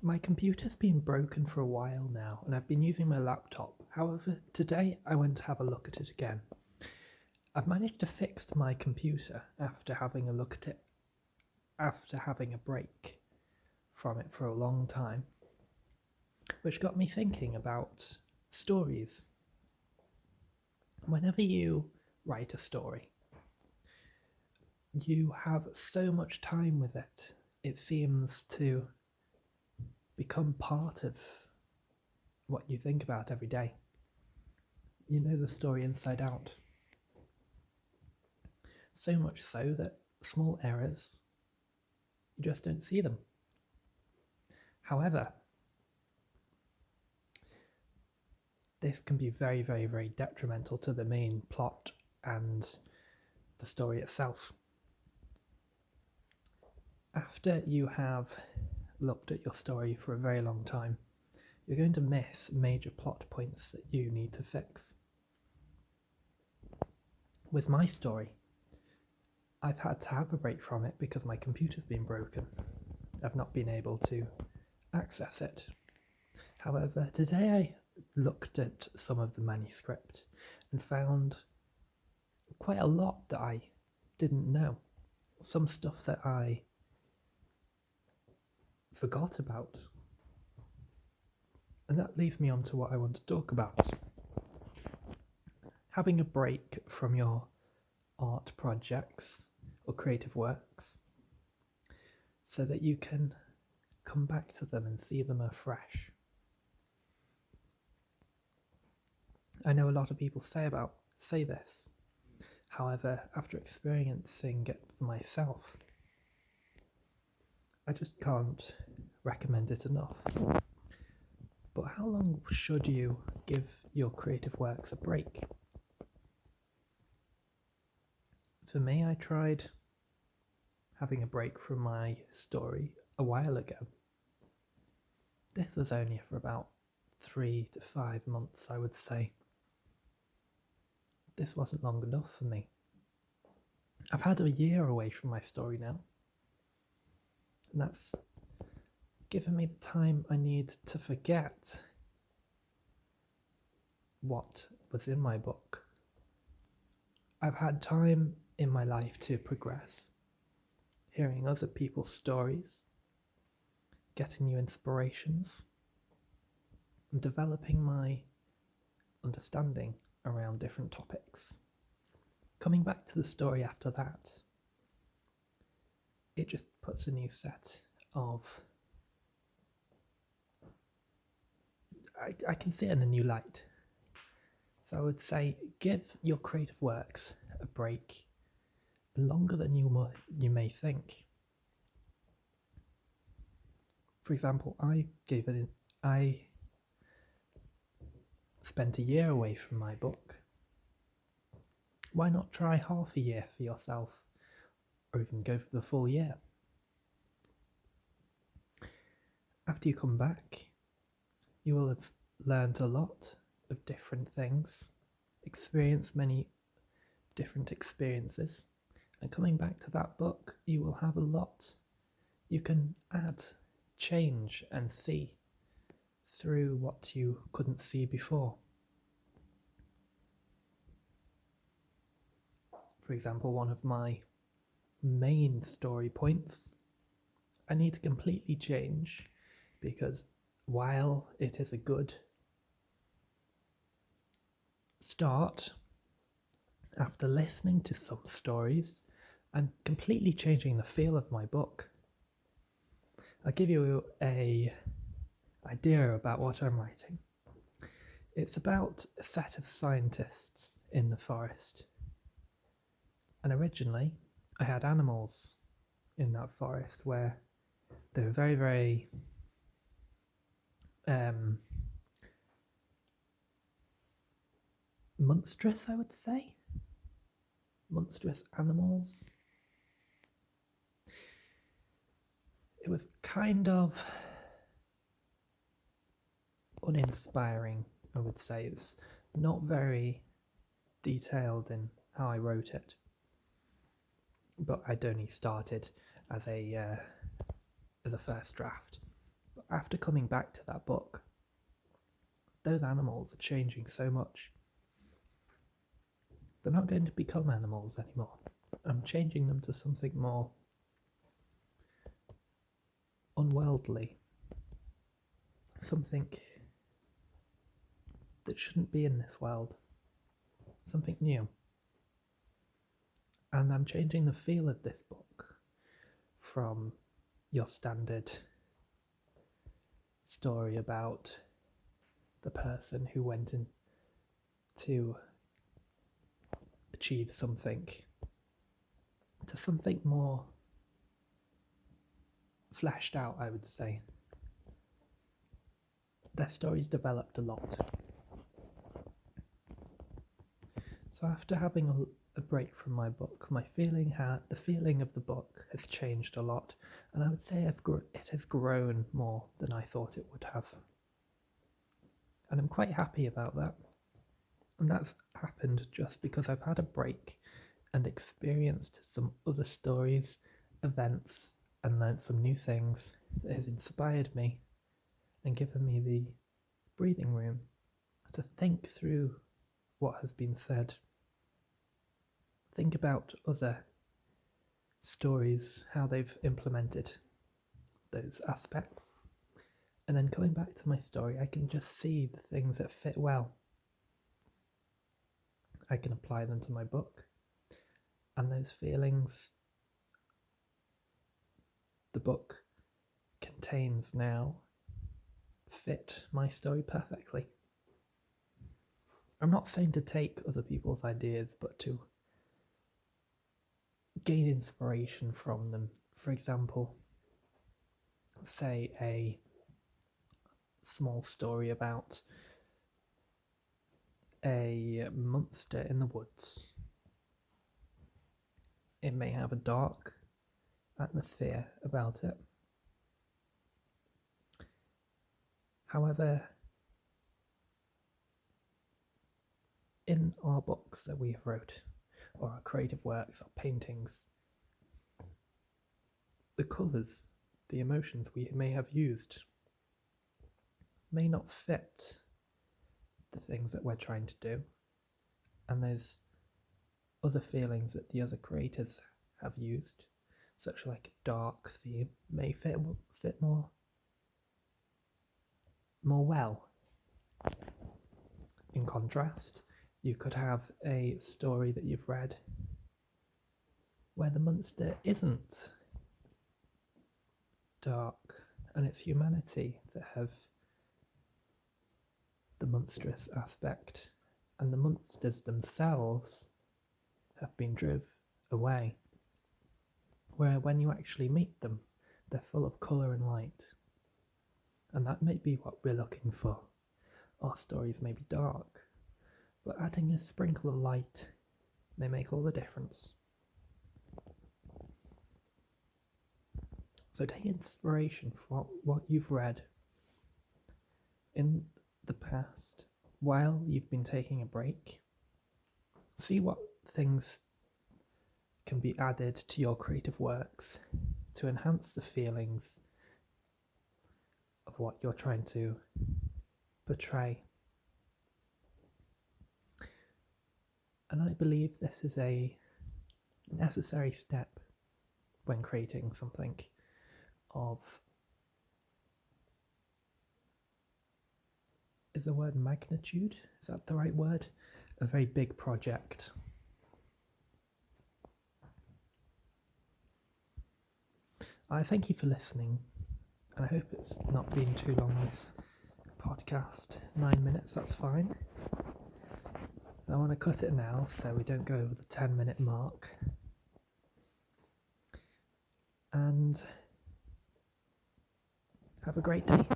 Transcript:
My computer's been broken for a while now, and I've been using my laptop. However, today I went to have a look at it again. I've managed to fix my computer after having a look at it, after having a break from it for a long time, which got me thinking about stories. Whenever you write a story, you have so much time with it. It seems to become part of what you think about every day. You know the story inside out. So much so that small errors, you just don't see them. However, this can be very, very, very detrimental to the main plot and the story itself. After you have looked at your story for a very long time, you're going to miss major plot points that you need to fix. With my story, I've had to have a break from it because my computer's been broken. I've not been able to access it. However, today I looked at some of the manuscript and found quite a lot that I didn't know. Some stuff that I forgot about. And that leads me on to what I want to talk about. Having a break from your art projects or creative works so that you can come back to them and see them afresh. I know a lot of people say this. However, after experiencing it for myself, I just can't recommend it enough. But how long should you give your creative works a break? For me, I tried having a break from my story a while ago. This was only for about 3 to 5 months, I would say. This wasn't long enough for me. I've had a year away from my story now, and that's given me the time I need to forget what was in my book. I've had time in my life to progress, hearing other people's stories, getting new inspirations, and developing my understanding around different topics. Coming back to the story after that, it just puts a new set of... I can see it in a new light. So I would say give your creative works a break longer than you may think. For example, I spent a year away from my book. Why not try half a year for yourself, or even go for the full year? After you come back, you will have learned a lot of different things, experienced many different experiences, and coming back to that book, you will have a lot you can add, change, and see through what you couldn't see before. For example, one of my main story points I need to completely change, because while it is a good start, after listening to some stories, I'm completely changing the feel of my book. I'll give you an idea about what I'm writing. It's about a set of scientists in the forest. And originally, I had animals in that forest where they were very, very monstrous, I would say. Monstrous animals. It was kind of uninspiring, I would say. It's not very detailed in how I wrote it, but I'd only started as a first draft. But after coming back to that book, those animals are changing so much. They're not going to become animals anymore. I'm changing them to something more unworldly, something that shouldn't be in this world, something new. And I'm changing the feel of this book from your standard story about the person who went in to achieve something to something more fleshed out, I would say. Their stories developed a lot. So after having a break from my book, the feeling of the book has changed a lot, and I would say it has grown more than I thought it would have. And I'm quite happy about that. And that's happened just because I've had a break and experienced some other stories, events, and learnt some new things that has inspired me and given me the breathing room to think through what has been said. Think about other stories, how they've implemented those aspects. And then coming back to my story, I can just see the things that fit well. I can apply them to my book, and those feelings the book contains now fit my story perfectly. I'm not saying to take other people's ideas, but to gain inspiration from them. For example, say a small story about a monster in the woods. It may have a dark atmosphere about it. However, in our books that we have wrote, or our creative works, our paintings, the colours, the emotions we may have used may not fit the things that we're trying to do, and there's other feelings that the other creators have used, such like a dark theme, may fit more well. In contrast, you could have a story that you've read where the monster isn't dark, and it's humanity that have the monstrous aspect, and the monsters themselves have been driven away, where when you actually meet them, they're full of colour and light. And that may be what we're looking for. Our stories may be dark, but adding a sprinkle of light may make all the difference. So take inspiration from what you've read in the past while you've been taking a break. See what things can be added to your creative works to enhance the feelings of what you're trying to portray. And I believe this is a necessary step when creating something of, is the word magnitude? Is that the right word? A very big project. I thank you for listening, and I hope it's not been too long, this podcast. 9 minutes, that's fine. I want to cut it now so we don't go over the 10-minute mark. And have a great day.